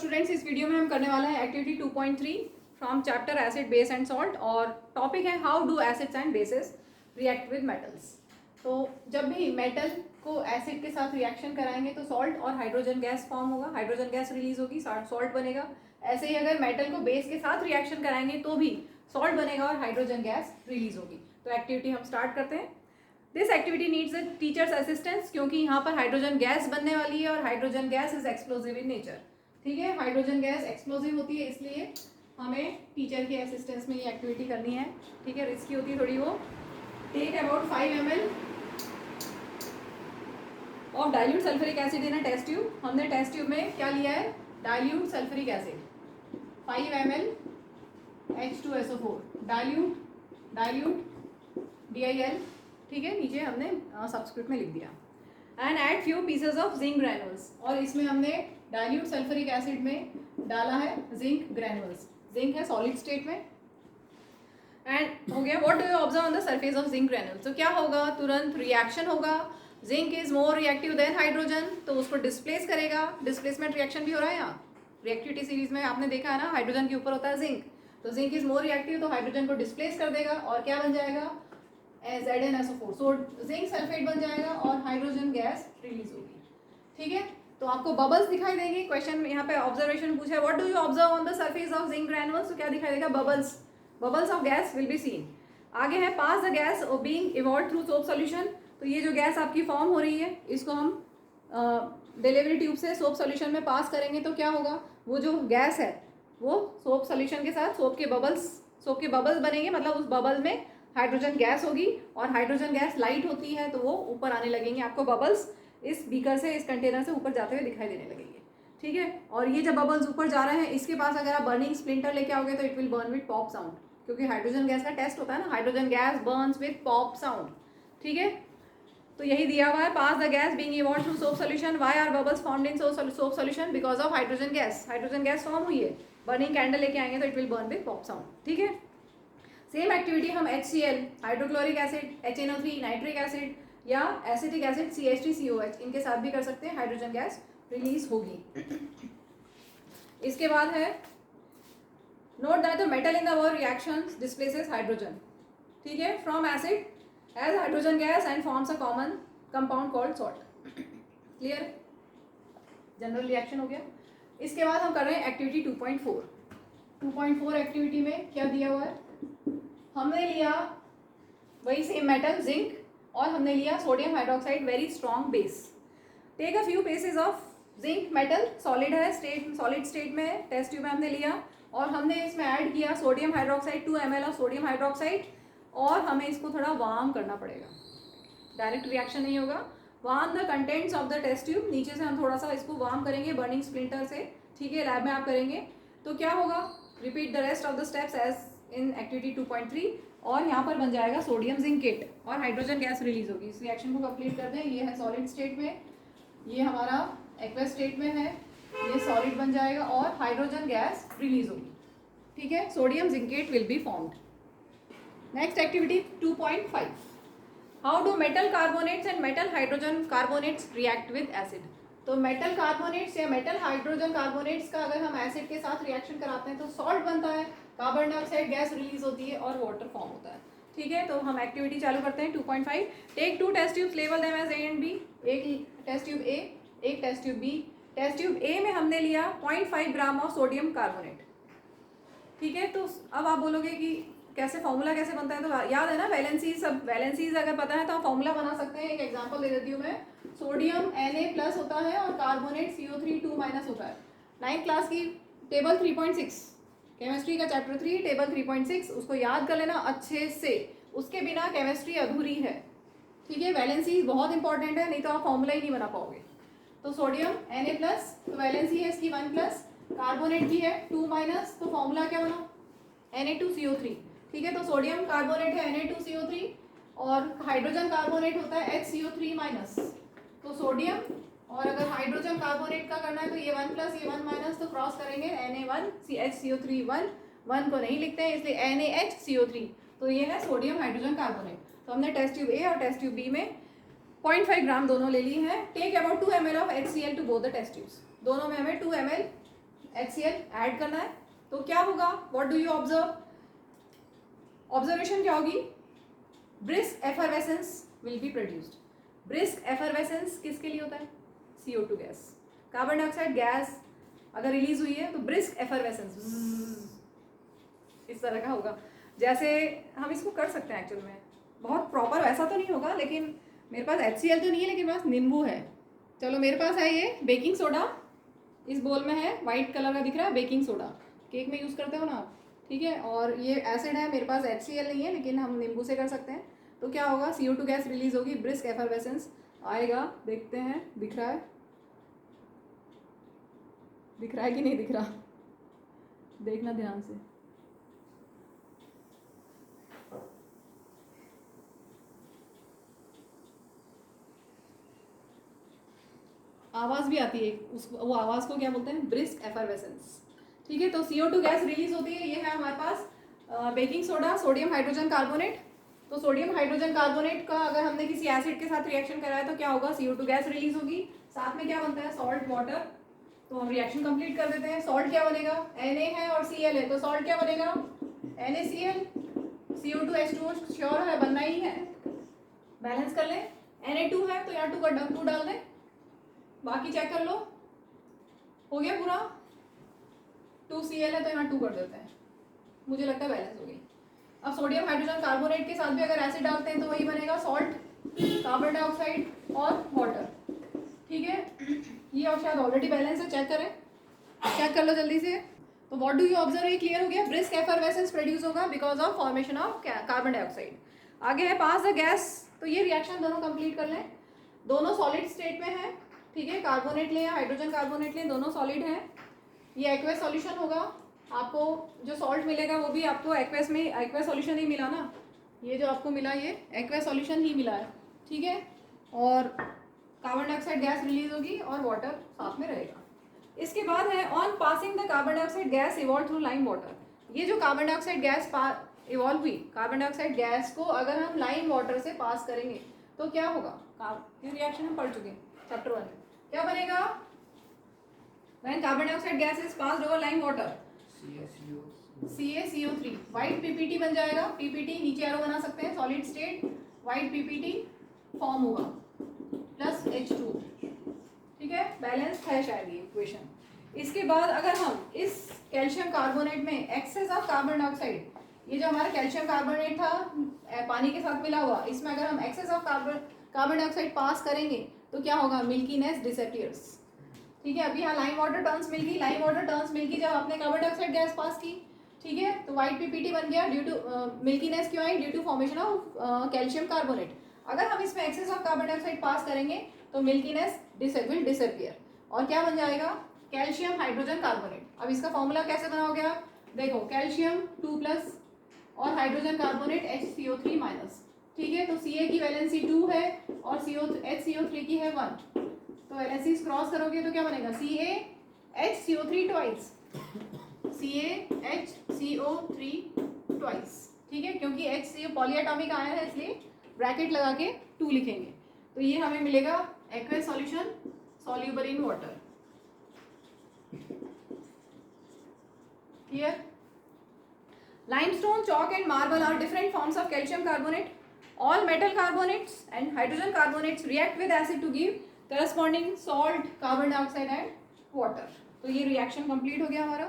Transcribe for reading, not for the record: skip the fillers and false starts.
Students, इस video में हम करने वाला है activity 2.3 from chapter acid base and salt और टॉपिक है how do acids and bases react with metals. तो जब भी मेटल को एसिड के साथ रिएक्शन कराएंगे तो सॉल्ट और हाइड्रोजन गैस फॉर्म होगा, हाइड्रोजन गैस रिलीज होगी, सॉल्ट बनेगा। ऐसे ही अगर मेटल को बेस के साथ रिएक्शन कराएंगे तो भी सॉल्ट बनेगा और हाइड्रोजन गैस रिलीज होगी। तो एक्टिविटी हम स्टार्ट करते हैं। This activity needs a teachers assistance, क्योंकि यहाँ पर हाइड्रोजन गैस बनने वाली है और hydrogen gas is explosive in nature. ठीक है, हाइड्रोजन गैस एक्सप्लोजिव होती है, इसलिए हमें टीचर के असिस्टेंस में ये एक्टिविटी करनी है। ठीक है, रिस्की होती है थोड़ी वो। Take about 5 ml of dilute sulphuric acid in a test tube. हमने टेस्ट ट्यूब में क्या लिया है? Dilute sulphuric acid 5 ml H2SO4 dilute DIL। ठीक है, नीचे हमने सब्सक्रिप्ट में लिख दिया। And add few pieces of zinc granules, और इसमें हमने डाइल्यूट सल्फ्यूरिक एसिड में डाला है जिंक ग्रैनुल्स। जिंक है सॉलिड स्टेट में। एंड हो गया। What do you observe on the surface of zinc granules? तो क्या होगा? तुरंत रिएक्शन होगा। Zinc is more reactive than hydrogen, तो उसको डिस्प्लेस करेगा। डिस्प्लेसमेंट रिएक्शन भी हो रहा है यहाँ। रिएक्टिविटी सीरीज में आपने देखा है ना, हाइड्रोजन के ऊपर होता है जिंक, तो जिंक इज मोर रिएक्टिव, तो हाइड्रोजन को डिस्प्लेस कर देगा और क्या बन जाएगा? ZnSO4। सो जिंक सल्फेट बन जाएगा और हाइड्रोजन गैस रिलीज होगी। ठीक है, तो आपको बबल्स दिखाई देंगे। क्वेश्चन यहाँ पे ऑब्जर्वेशन पूछा है, what do you observe on the surface of zinc granules? तो क्या दिखाई देगा? Bubbles of gas will be seen. आगे है pass the gas being evolve through soap solution. तो ये जो गैस आपकी फॉर्म हो रही है, इसको हम डिलीवरी ट्यूब से सोप सॉल्यूशन में पास करेंगे तो क्या होगा? वो जो गैस है वो सोप सॉल्यूशन के साथ सोप के बबल्स बनेंगे, मतलब उस बबल में हाइड्रोजन गैस होगी, और हाइड्रोजन गैस लाइट होती है तो वो ऊपर आने लगेंगे। आपको बबल्स इस बीकर से, इस कंटेनर से ऊपर जाते हुए दिखाई देने लगेंगे। ठीक है, और ये जब बबल्स ऊपर जा रहे हैं, इसके पास अगर आप बर्निंग स्प्लिंटर लेके आओगे तो it will burn with pop sound, क्योंकि हाइड्रोजन गैस का टेस्ट होता है ना, hydrogen gas burns with pop sound. ठीक है, तो यही दिया हुआ है, pass the gas being evolve through soap solution. Why are bubbles formed in soap solution? Because of hydrogen gas. Hydrogen gas form हुई है, बर्निंग कैंडल लेके आएंगे तो it will burn with pop sound. ठीक है, सेम एक्टिविटी हम HCl, hydrochloric acid, HNO3, nitric acid या acetic acid CH3COH, इनके साथ भी कर सकते हैं। हाइड्रोजन गैस रिलीज होगी। इसके बाद है note that the metal in the above reactions displaces hydrogen, ठीक है, from acid as hydrogen gas and forms a common compound called salt. Clear? General reaction हो गया। इसके बाद हम कर रहे हैं एक्टिविटी 2.4। 2.4 एक्टिविटी में क्या दिया हुआ है? हमने लिया वही सेम मेटल जिंक, और हमने लिया sodium hydroxide very strong base. Take a few pieces of zinc metal, solid है, सॉलिड स्टेट में है, टेस्ट ट्यूब में हमने लिया, और हमने इसमें ऐड किया sodium hydroxide, 2 ml of sodium hydroxide, और हमें इसको थोड़ा वार्म करना पड़ेगा। डायरेक्ट रिएक्शन नहीं होगा। Warm the contents of the test tube, नीचे से हम थोड़ा सा इसको वार्म करेंगे बर्निंग स्प्लिंटर से। ठीक है, लैब में आप करेंगे तो क्या होगा? Repeat the rest of the steps as in activity 2.3, और यहाँ पर बन जाएगा सोडियम जिंकेट और हाइड्रोजन गैस रिलीज होगी। इस रिएक्शन को कंप्लीट कर दें। ये है सॉलिड स्टेट में, ये हमारा एक्वस स्टेट में है, ये सॉलिड बन जाएगा और हाइड्रोजन गैस रिलीज होगी। ठीक है, sodium zincate will be formed. Next activity 2.5, how do metal carbonates and metal hydrogen carbonates react with acid? तो मेटल कार्बोनेट्स या मेटल हाइड्रोजन कार्बोनेट्स का अगर हम एसिड के साथ रिएक्शन कराते हैं तो सॉल्ट बनता है, कार्बन डाइऑक्साइड गैस रिलीज होती है और वाटर फॉर्म होता है। ठीक है, तो हम एक्टिविटी चालू करते हैं 2.5। Take 2 test tubes, label them as A and B। एक टेस्ट ट्यूब A, एक test tube B। Test tube A में हमने लिया 0.5 ग्राम ऑफ सोडियम कार्बोनेट। ठीक है, तो अब आप बोलोगे कि कैसे, फॉर्मूला कैसे बनता है? तो याद है ना, वैलेंसीज अगर पता है तो आप फॉर्मूला बना सकते हैं। एक एग्जांपल दे देती हूँ मैं। सोडियम Na+ होता है और कार्बोनेट CO3 2- होता है। 9th क्लास की टेबल 3.6, केमिस्ट्री का चैप्टर 3 टेबल 3.6, उसको याद कर लेना अच्छे से, उसके बिना केमिस्ट्री अधूरी है। ठीक है, वैलेंसीज बहुत इंपॉर्टेंट है, नहीं तो आप फॉर्मूला ही नहीं बना पाओगे। तो सोडियम Na+, तो वैलेंसी है इसकी 1+, कार्बोनेट भी है 2-, तो फॉर्मूला क्या बना? Na2CO3। ठीक है, तो सोडियम कार्बोनेट है Na2CO3 और हाइड्रोजन कार्बोनेट होता है HCO3-। तो सोडियम, और अगर हाइड्रोजन कार्बोनेट का करना है तो ये 1+, ये 1-, तो क्रॉस करेंगे Na1 HCO3 1 को नहीं लिखते हैं, इसलिए NaHCO3, तो ये है सोडियम हाइड्रोजन कार्बोनेट। तो हमने टेस्ट ट्यूब A और टेस्ट ट्यूब B में 0.5 ग्राम दोनों ले ली हैं। Take about 2 ml of HCl to both the test tubes. दोनों में हमें 2 ml HCl ऐड करना है, तो क्या होगा, what do you observe, observation क्या होगी, brisk effervescence will be produced. Brisk effervescence किसके लिए होता है, CO2 gas, carbon dioxide gas अगर रिलीज हुई है तो ब्रिस्क एफरवेसेंस इस तरह का होगा। जैसे हम इसको कर सकते हैं एक्चुअल में, बहुत प्रॉपर वैसा तो नहीं होगा, लेकिन मेरे पास HCl तो नहीं है, लेकिन मेरे पास नींबू है। चलो मेरे पास है ये बेकिंग सोडा, इस बोल में है, वाइट कलर का दिख रहा है, बेकिंग सोडा केक में यूज़ करते हो ना आप, ठीक है। और ये एसिड है, मेरे पास HCl नहीं है, लेकिन हम नींबू से कर सकते हैं। तो क्या होगा, CO2 गैस रिलीज होगी, ब्रिस्क एफरवेसेंस आएगा, देखते हैं दिख रहा है, दिख रहा है कि नहीं दिख रहा, देखना ध्यान से। आवाज़ भी आती है उस, वो आवाज़ को क्या बोलते हैं, ब्रिस्क एफरवेसेंस, ठीक है। तो CO2 गैस रिलीज होती है, ये है हमारे पास baking soda, sodium hydrogen carbonate. तो सोडियम हाइड्रोजन कार्बोनेट का अगर हमने किसी एसिड के साथ रिएक्शन कराया तो क्या होगा, CO2 गैस रिलीज होगी, साथ में क्या बनता है, सॉल्ट वाटर। तो हम रिएक्शन कंप्लीट कर देते हैं। सॉल्ट क्या बनेगा, Na है और Cl है, तो सॉल्ट क्या बनेगा, NaCl, CO2H2O श्योर है, बनना ही है, बैलेंस कर लें। Na2 है तो यहाँ 2 का 2 डाल दें, बाकी चेक कर लो, हो गया पूरा। 2Cl है तो यहाँ 2 कर देते हैं, मुझे लगता है बैलेंस हो गई। अब सोडियम हाइड्रोजन कार्बोनेट के साथ भी अगर एसिड डालते हैं तो वही बनेगा, सॉल्ट, कार्बन डाइऑक्साइड और वाटर, ठीक है। ये और शायद ऑलरेडी बैलेंस है, चेक करें, चेक कर लो जल्दी से। तो व्हाट डू यू ऑब्जर्व, ये क्लियर हो गया, ब्रिस्क एफरवेसेंस प्रोड्यूस होगा because of formation of carbon dioxide. आगे है पास द गैस, तो ये रिएक्शन दोनों कंप्लीट कर लें, दोनों सॉलिड स्टेट में है, ठीक है। कार्बोनेट लें या हाइड्रोजन कार्बोनेट लें, दोनों सॉलिड है। ये एक्वेस सॉल्यूशन होगा, आपको जो सॉल्ट मिलेगा वो भी आपको एक्वेस में, एक्वेस सॉल्यूशन ही मिला ना, ये जो आपको मिला ये एक्वेस सॉल्यूशन ही मिला है, ठीक है। और कार्बन डाइऑक्साइड गैस रिलीज होगी और वाटर साथ में रहेगा। इसके बाद है on passing the carbon dioxide gas evolve through lime water. ये जो कार्बन डाइऑक्साइड गैस इवॉल्व हुई, कार्बन डाइऑक्साइड गैस को अगर हम लाइम वाटर से पास करेंगे तो क्या होगा, ये रिएक्शन हम पढ़ चुके हैं चैप्टर 1 में, क्या बनेगा, when carbon dioxide gas is passed over lime water, CaCO3, white PPT बन जाएगा, PPT नीचे एरो बना सकते हैं, solid state white PPT form होगा प्लस H2, ठीक है, बैलेंस है शायद ये इक्वेशन। इसके बाद अगर हम इस कैल्शियम कार्बोनेट में एक्सेस ऑफ कार्बन डाइऑक्साइड, ये जो हमारा कैल्शियम कार्बोनेट था पानी के साथ मिला हुआ, इसमें अगर हम access of carbon dioxide pass करेंगे तो क्या होगा, मिल्कीनेस डिसअपियर्स, ठीक है। अभी यहाँ लाइम वाटर टर्न्स मिल गई, लाइम वाटर टर्न्स मिल गई जब आपने कार्बन डाइऑक्साइड गैस पास की, ठीक है। तो व्हाइट PPT बन गया ड्यू टू मिल्कीनेस, क्यों आई, due to formation of calcium carbonate. अगर हम इसमें excess of carbon dioxide pass करेंगे तो मिल्कीनेस विल डिसअपियर और क्या बन जाएगा, कैल्शियम हाइड्रोजन कार्बोनेट। अब इसका फॉर्मूला कैसे बनाओगे आप, देखो कैल्शियम 2+ और हाइड्रोजन कार्बोनेट HCO3-, ठीक है। तो Ca की वैलेंसी 2 है और HCO3 की है 1, तो वैलेंसीज क्रॉस करोगे तो क्या बनेगा, CaHCO3 ट्वाइस, CaHCO3 ट्वाइस, ठीक है, क्योंकि HCO पॉलीएटॉमिक आयन है इसलिए ब्रैकेट लगा के 2 लिखेंगे। तो ये हमें मिलेगा aqueous solution soluble in water, clear. Limestone, chalk and marble are different forms of calcium carbonate. All metal carbonates and hydrogen carbonates react with acid to give corresponding salt, carbon dioxide and water. तो ये reaction complete हो गया हमारा।